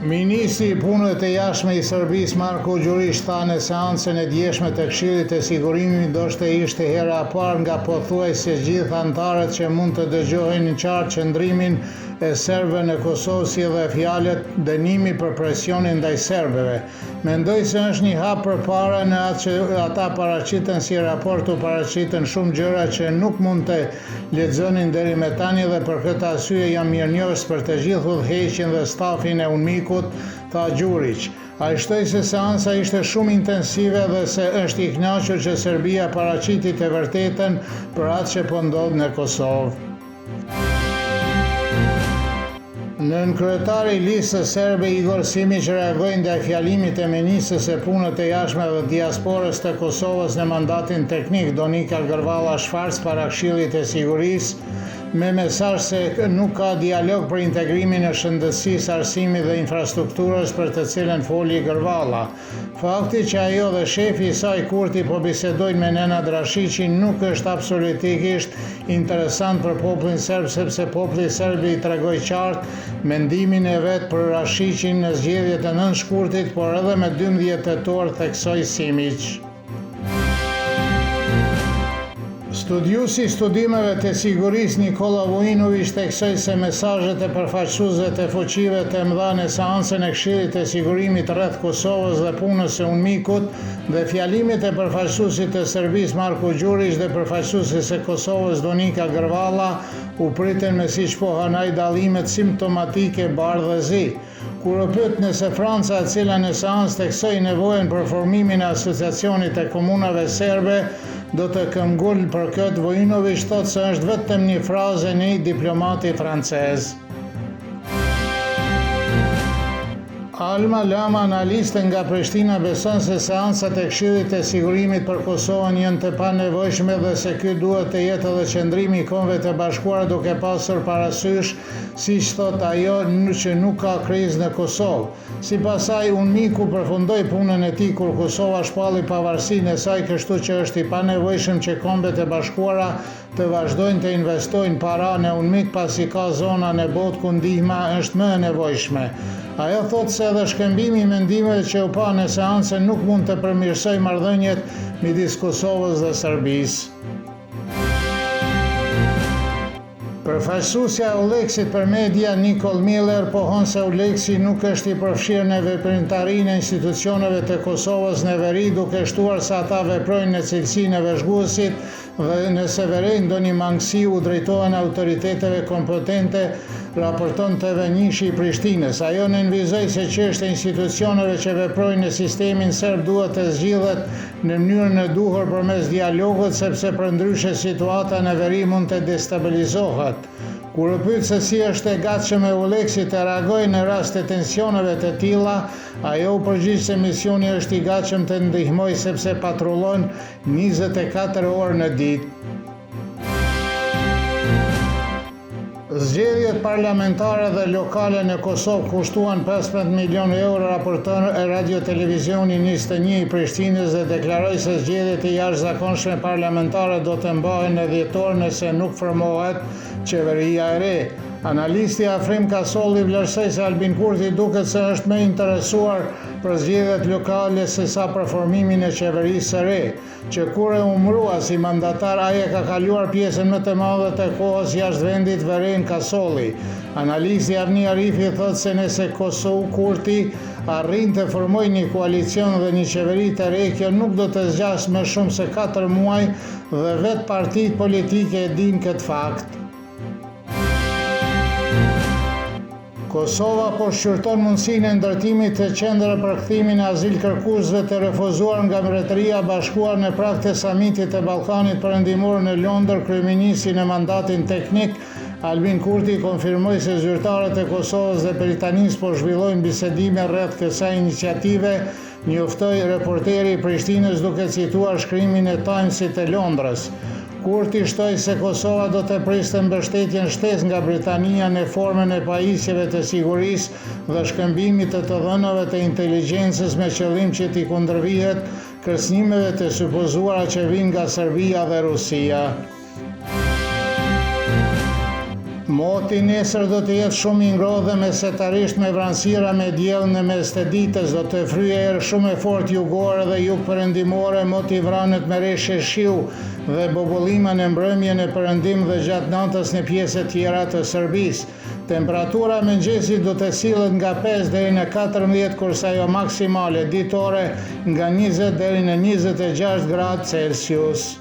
Ministri i Punëve të Jashtme i Serbisë Marko Gjurić tha në seancën e djeshme të Këshillit të Sigurimit ndoshta ishte hera e parë nga pothuajse gjithë anëtarët që mund të dëgjohin në qartë qëndrimin e serbëve në Kosovë si dhe fjalët dënimi për presionin ndaj serbëve. Mendoj se është një hap përpara në atë që ata paraqiten si raport u paraqiten shumë gjëra që nuk mund të lexonin deri me tani dhe për këtë arsye jam mirënjohës për të gjithë udhëheqjen dhe stafin e UNMIK-ut, tha Gjurić. Ai shtoi se seanca ishte shumë intensive dhe se është i kënaqur që Serbia paraqiti të vërtetën për atë që po ndodh në Kosovë. Nën kryetari i listës serbe Igor Simić reagoi ndaj fjalimit e ministres së punëve të jashtme dhe diasporës të Kosovës në mandatin teknik Donika Grvalla Shfarc para Këshillit të Sigurisë me mesazh se nuk ka dialog për integrimin e shëndetësisë, arsimit dhe infrastrukturës për të cilën foli Grvalla. Fakti që ajo dhe shefi i saj Kurti po bisedojnë me Nenad Rashiqin nuk është absolutikisht interesant për popullin serb sepse populli serb i tregoi qartë mendimin e vet për Rashiqin në zgjedhjet e 9 shkurtit, por edhe me 12 tetor, theksoi Simić. Studiusi i studimeve të sigurisë Nikola Vujinović theksoi se mesazhet e përfaqësuesve të fuqive të mëdha në seancën e Këshillit të Sigurimit rreth Kosovës dhe punës së UNMIK-ut dhe fjalimet e përfaqësuesit të Serbisë Marko Gjurić dhe përfaqësuesit të Kosovës Donika Grvalla u pritën me siç po hanaj dallimet simptomatike bardhëzi. Kur u pyet nëse Franca, e cila në seancë theksoi nevojën për formimin e asociacionit të komunave serbe, do të këmbgul për këtë, Vujinović thotë se është vetëm një frazë e një diplomati francez. Alma Lama, analiste nga Prishtina, beson se seancat e Këshillit të Sigurimit për Kosovën janë të panevojshme dhe se ky duhet të jetë edhe qëndrimi i Kombeve të Bashkuara duke pasur parasysh, siç thot ajo, që nuk ka krizë në Kosovë. Sipas saj, UNMIK-u përfundoi punën e tij kur Kosova shpalli pavarësinë e saj, kështu që është i panevojshëm që Kombet e Bashkuara të vazhdojnë të investojnë para në UNMIK pasi ka zona në botë ku ndihma është më e nevojshme. Ajo thotë se edhe shkëmbimi i mendimeve që u pa në seancën nuk mund të përmirësojë marrëdhëniet midis Kosovës dhe Serbisë. Përfaqësuesja e Euleksit për media Nikol Miller pohon se Euleksi nuk është i përfshirë në veprimtarinë e institucioneve të Kosovës në veri, duke shtuar se ata veprojnë në cilësinë e vëzhguesit dhe nëse verejnë ndonjë mangësi u drejtohen autoriteteve kompetente, raporton TV Njëshi i Prishtinës. Ajo nënvizoi se çështja e institucioneve që veprojnë në sistemin serb duhet të zgjidhet në mënyrën e duhur përmes dialogut, sepse përndryshe situata në veri mund të destabilizohet. Kur u pyet se si është e gatshëm Euleksi të reagojë në rast të tensioneve të tilla, ajo u përgjigj se misioni është i gatshëm të ndihmojë sepse patrullon 24 orë në ditë. Zgjedhjet parlamentare dhe lokale në Kosovë kushtuan 15 milionë euro, raporton Radio-Televizioni 21 i Prishtinës dhe deklaroi se zgjedhjet e jashtëzakonshme parlamentare do të mbahen në dhjetor nëse nuk formohet qeveria e re. Analisti Afrim Kasolli vlerësoi se Albin Kurti duket se është më interesuar për zgjedhjet lokale se sa për formimin e qeverisë së re, që kur e umrua si mandatar ai ka kaluar pjesën më të madhe të kohës jashtë vendit, veren Kasolli. Analisti Avni Arifi thotë se nëse Kosovë Kurti arrin të formojë një koalicion dhe një qeveri të re, kjo nuk do të zgjasë më shumë se 4 muaj dhe vetë partitë politike e dinë këtë fakt. Kosova po shqyrton mundësinë e ndërtimit të qendra për kthimin e azilkërkuesve të refuzuar nga Mbretëria e Bashkuar në prag të samitit të Ballkanit Perëndimor në Londër. Kryeministri në mandatin teknik Albin Kurti konfirmoi se zyrtarët e Kosovës dhe Britanisë po zhvillojnë bisedime rreth kësaj iniciative, njoftoi reporteri i Prishtinës duke cituar shkrimin e Timesit të Londrës. Kurti shtoi se Kosova do të priste mbështetjen shtesë nga Britania në formën e pajisjeve të sigurisë dhe shkëmbimit të dhënave të inteligjencës me qëllim që t'i kundërvihet kërcënimeve të supozuara që vijnë nga Serbia dhe Rusia. Moti nesër do të jetë shumë i ngrohtë dhe mesetarisht me vranësira me diell në mes të ditës, do të fryjë erë shumë e fortë jugore dhe jugperëndimore, moti vranet me reshje shiu dhe bobullima në mbrëmjen e perëndim dhe gjatë natës në pjesë tjera të Serbisë. Temperatura mëngjesit do të sillet nga 5 deri në 14, kurse ajo maksimale ditore nga 20 deri në 26 gradë Celsius.